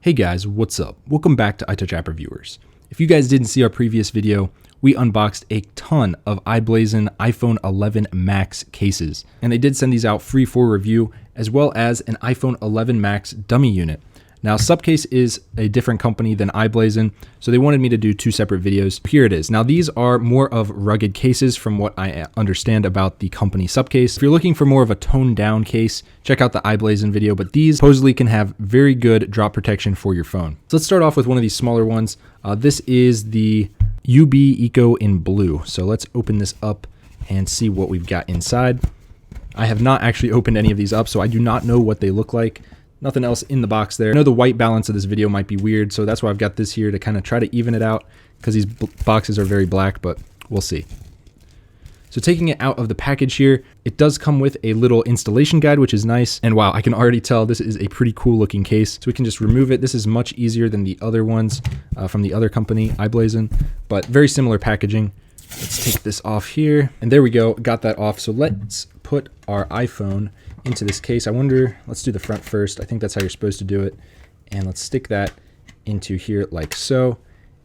Hey guys, what's up? Welcome back to iTouch App Reviewers. If you guys didn't see our previous video, we unboxed a ton of iBlazin iPhone 11 Max cases, and they did send these out free for review, as well as an iPhone 11 Max dummy unit. Now, Supcase is a different company than iBlazin, so they wanted me to do two separate videos. Here it is. Now, these are more of rugged cases from what I understand about the company Supcase. If you're looking for more of a toned down case, check out the iBlazin video, but these supposedly can have very good drop protection for your phone. So let's start off with one of these smaller ones. This is the UB Eco in blue. So let's open this up and see what we've got inside. I have not actually opened any of these up, so I do not know what they look like. Nothing else in the box there. I know the white balance of this video might be weird, so that's why I've got this here to kind of try to even it out, because these boxes are very black, but we'll see. So taking it out of the package here, it does come with a little installation guide, which is nice. And wow, I can already tell this is a pretty cool looking case. So we can just remove it. This is much easier than the other ones from the other company, iBlazin, but very similar packaging. Let's take this off here. And there we go, got that off. So let's put our iPhone into this case. I wonder, let's do the front first. I think that's how you're supposed to do it. And let's stick that into here like so.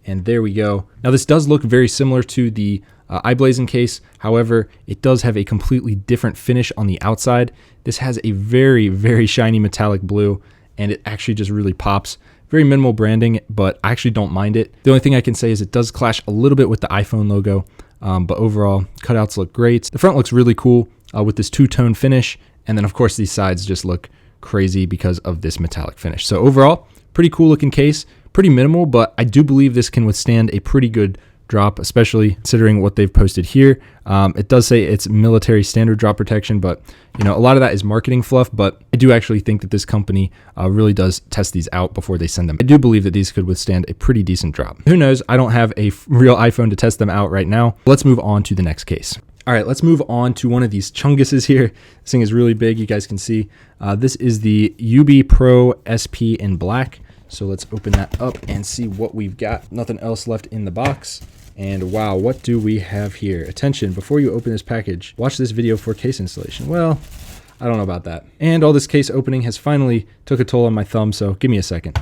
And there we go. Now this does look very similar to the iBlazin case. However, it does have a completely different finish on the outside. This has a very, very shiny metallic blue, and it actually just really pops. Very minimal branding, but I actually don't mind it. The only thing I can say is it does clash a little bit with the iPhone logo, but overall, cutouts look great. The front looks really cool with this two-tone finish, and then of course these sides just look crazy because of this metallic finish. So overall, pretty cool looking case, pretty minimal, but I do believe this can withstand a pretty good drop, especially considering what they've posted here. It does say it's military standard drop protection, but you know, a lot of that is marketing fluff, but I do actually think that this company really does test these out before they send them. I do believe that these could withstand a pretty decent drop. Who knows? I don't have a real iPhone to test them out right now. Let's move on to the next case. All right, let's move on to one of these chunguses here. This thing is really big, you guys can see. This is the UB Pro SP in black. So let's open that up and see what we've got. Nothing else left in the box. And wow, what do we have here? Attention, before you open this package, watch this video for case installation. Well, I don't know about that. And all this case opening has finally took a toll on my thumb, so give me a second.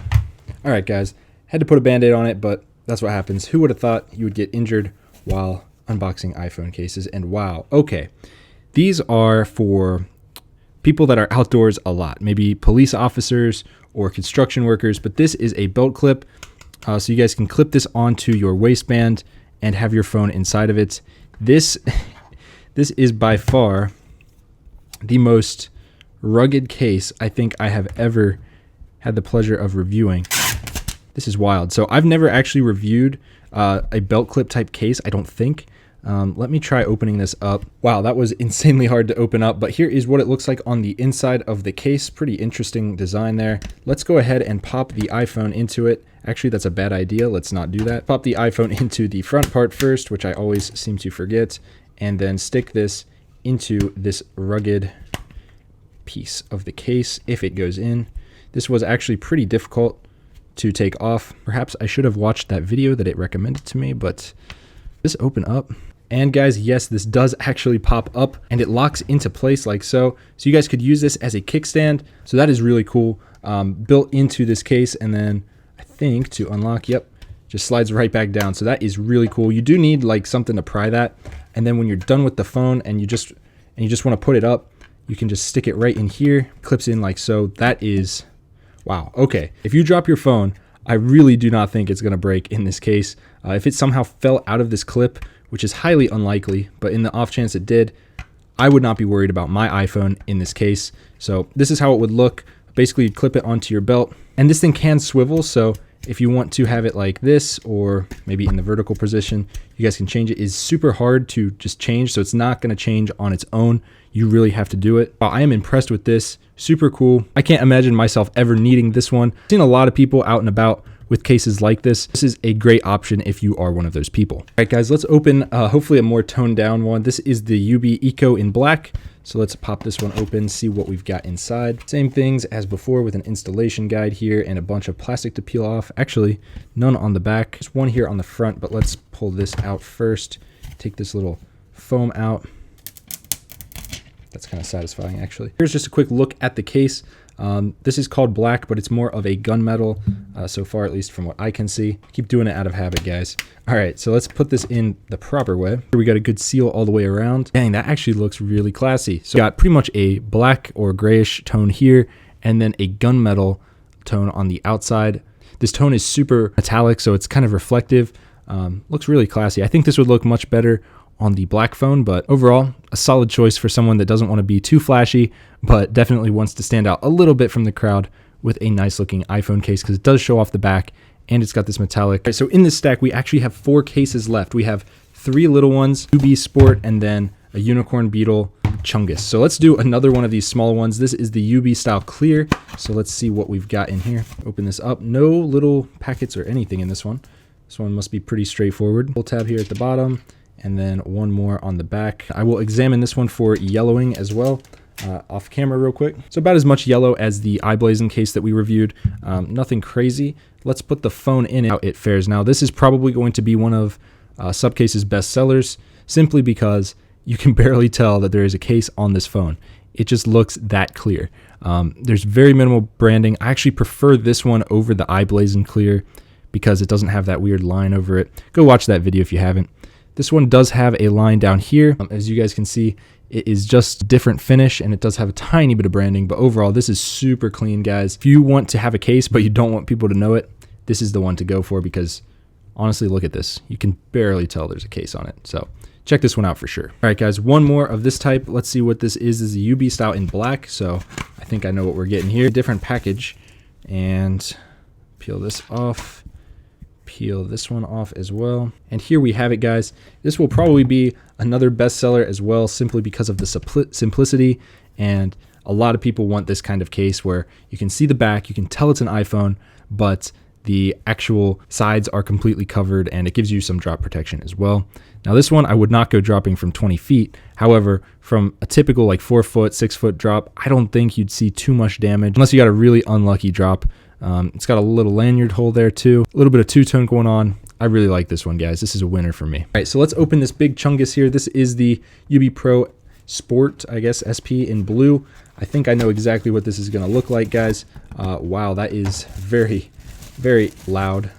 All right, guys, had to put a Band-Aid on it, but that's what happens. Who would have thought you would get injured while unboxing iPhone cases? And wow, okay. These are for people that are outdoors a lot, maybe police officers or construction workers, but this is a belt clip. So you guys can clip this onto your waistband and have your phone inside of it. This is by far the most rugged case I think I have ever had the pleasure of reviewing. This is wild. So I've never actually reviewed a belt clip type case, I don't think. Let me try opening this up. Wow, that was insanely hard to open up, but here is what it looks like on the inside of the case. Pretty interesting design there. Let's go ahead and pop the iPhone into it. Actually, that's a bad idea. Let's not do that. Pop the iPhone into the front part first, which I always seem to forget, and then stick this into this rugged piece of the case if it goes in. This was actually pretty difficult to take off. Perhaps I should have watched that video that it recommended to me, but just open up. And guys, yes, this does actually pop up and it locks into place like so. So you guys could use this as a kickstand. So that is really cool. Built into this case, and then I think to unlock, yep, just slides right back down. So that is really cool. You do need like something to pry that. And then when you're done with the phone and you just want to put it up, you can just stick it right in here, clips in like so. That is, wow. Okay. If you drop your phone, I really do not think it's going to break in this case. If it somehow fell out of this clip, which is highly unlikely, but in the off chance it did, I would not be worried about my iPhone in this case. So this is how it would look. Basically, you'd clip it onto your belt, and this thing can swivel. So if you want to have it like this, or maybe in the vertical position, you guys can change it. It's super hard to just change, so it's not going to change on its own. You really have to do it. I am impressed with this. Super cool. I can't imagine myself ever needing this one. I've seen a lot of people out and about with cases like this. This is a great option if you are one of those people. All right, guys, let's open hopefully a more toned down one. This is the UB Eco in black. So let's pop this one open, see what we've got inside. Same things as before with an installation guide here and a bunch of plastic to peel off. Actually, none on the back. There's one here on the front, but let's pull this out first. Take this little foam out. That's kind of satisfying, actually. Here's just a quick look at the case. This is called black, but it's more of a gunmetal so far, at least from what I can see. Keep doing it out of habit, guys. All right, so let's put this in the proper way. Here we got a good seal all the way around. Dang, that actually looks really classy. So we got pretty much a black or grayish tone here, and then a gunmetal tone on the outside. This tone is super metallic, so it's kind of reflective. Looks really classy. I think this would look much better on the black phone, but overall, a solid choice for someone that doesn't want to be too flashy, but definitely wants to stand out a little bit from the crowd with a nice looking iPhone case, because it does show off the back and it's got this metallic. Right, so in this stack, we actually have 4 cases left. We have 3 little ones, UB Sport, and then a Unicorn Beetle Chungus. So let's do another one of these small ones. This is the UB style clear. So let's see what we've got in here. Open this up. No little packets or anything in this one. This one must be pretty straightforward. Full tab here at the bottom, and then one more on the back. I will examine this one for yellowing as well, off camera real quick. So about as much yellow as the iBlazin case that we reviewed. Nothing crazy. Let's put the phone in how it fares. Now this is probably going to be one of Supcase's best sellers, simply because you can barely tell that there is a case on this phone. It just looks that clear. There's very minimal branding. I actually prefer this one over the iBlazin clear because it doesn't have that weird line over it. Go watch that video if you haven't. This one does have a line down here. As you guys can see, it is just different finish, and it does have a tiny bit of branding, but overall, this is super clean, guys. If you want to have a case, but you don't want people to know it, this is the one to go for, because honestly, look at this. You can barely tell there's a case on it. So check this one out for sure. All right, guys, one more of this type. Let's see what this is. This is a UB style in black. So I think I know what we're getting here. Different package, and peel this off. Peel this one off as well. And here we have it, guys. This will probably be another bestseller as well, simply because of the simplicity. And a lot of people want this kind of case where you can see the back, you can tell it's an iPhone, but the actual sides are completely covered, and it gives you some drop protection as well. Now this one, I would not go dropping from 20 feet. However, from a typical like 4 foot, 6 foot drop, I don't think you'd see too much damage unless you got a really unlucky drop. It's got a little lanyard hole there too, a little bit of two-tone going on. I really like this one, guys. This is a winner for me. All right, so let's open this big chungus here. This is the UB Pro Sport, I guess, SP in blue. I think I know exactly what this is gonna look like, guys. Wow, that is very, very loud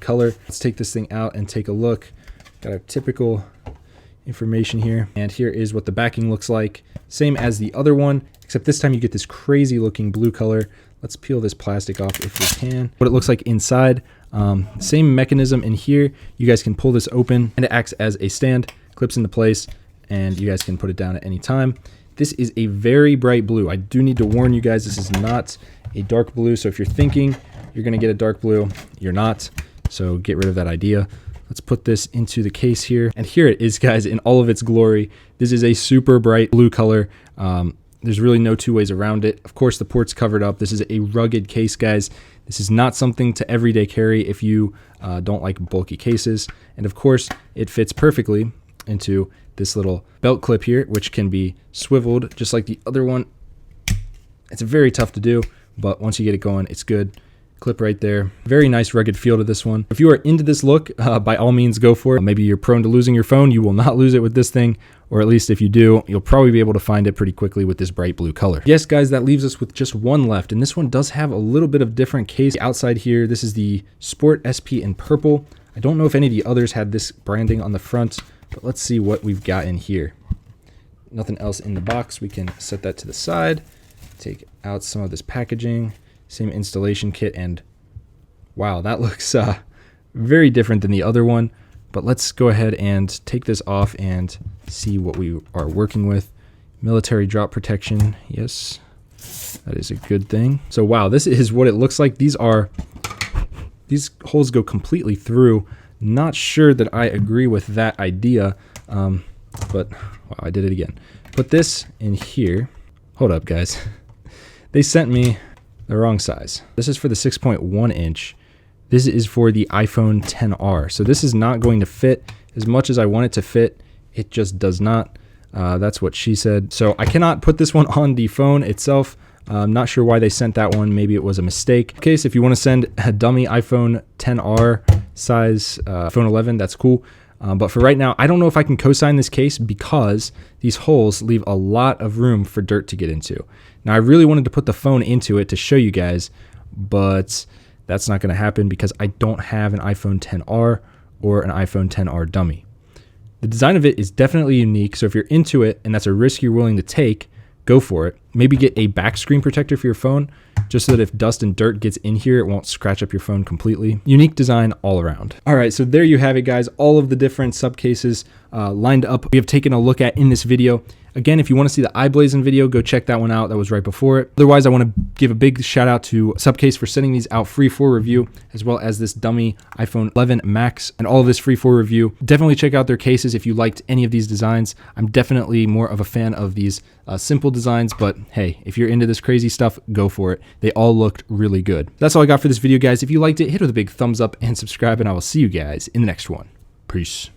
color. Let's take this thing out and take a look. Got our typical information here, and here is what the backing looks like. Same as the other one, except this time you get this crazy looking blue color. Let's peel this plastic off if we can. What it looks like inside, same mechanism in here. You guys can pull this open, and it acts as a stand, clips into place, and you guys can put it down at any time. This is a very bright blue. I do need to warn you guys, this is not a dark blue. So if you're thinking you're gonna get a dark blue, you're not. So get rid of that idea. Let's put this into the case here. And here it is, guys, in all of its glory. This is a super bright blue color. There's really no two ways around it. Of course, the port's covered up. This is a rugged case, guys. This is not something to everyday carry if you don't like bulky cases. And of course, it fits perfectly into this little belt clip here, which can be swiveled just like the other one. It's very tough to do, but once you get it going, it's good. Clip right there. Very nice rugged feel to this one. If you are into this look, by all means go for it. Maybe you're prone to losing your phone. You will not lose it with this thing, or at least if you do, you'll probably be able to find it pretty quickly with this bright blue color. Yes, guys, that leaves us with just one left, and this one does have a little bit of different case. Outside here, this is the Sport SP in purple. I don't know if any of the others had this branding on the front, but let's see what we've got in here. Nothing else in the box. We can set that to the side, take out some of this packaging. Same installation kit, and wow, that looks very different than the other one. But let's go ahead and take this off and see what we are working with. Military drop protection, yes, that is a good thing. So wow, this is what it looks like. These holes go completely through. Not sure that I agree with that idea, but wow, I did it again. Put this in here. Hold up, guys. They sent me the wrong size. This is for the 6.1 inch. This is for the iPhone XR. So this is not going to fit as much as I want it to fit. It just does not. That's what she said. So I cannot put this one on the phone itself. I'm not sure why they sent that one. Maybe it was a mistake. In case if you want to send a dummy iPhone XR size phone 11, that's cool. But for right now, I don't know if I can co-sign this case because these holes leave a lot of room for dirt to get into. Now, I really wanted to put the phone into it to show you guys, but that's not going to happen because I don't have an iPhone XR or an iPhone XR dummy. The design of it is definitely unique, so if you're into it and that's a risk you're willing to take, go for it. Maybe get a back screen protector for your phone, just so that if dust and dirt gets in here, it won't scratch up your phone completely. Unique design all around. All right, so there you have it, guys. All of the different Supcases lined up, we have taken a look at in this video. Again, if you want to see the iBlazin video, go check that one out. That was right before it. Otherwise, I want to give a big shout out to Supcase for sending these out free for review, as well as this dummy iPhone 11 Max and all of this free for review. Definitely check out their cases if you liked any of these designs. I'm definitely more of a fan of these simple designs, but hey, if you're into this crazy stuff, go for it. They all looked really good. That's all I got for this video, guys. If you liked it, hit it with a big thumbs up and subscribe, and I will see you guys in the next one. Peace.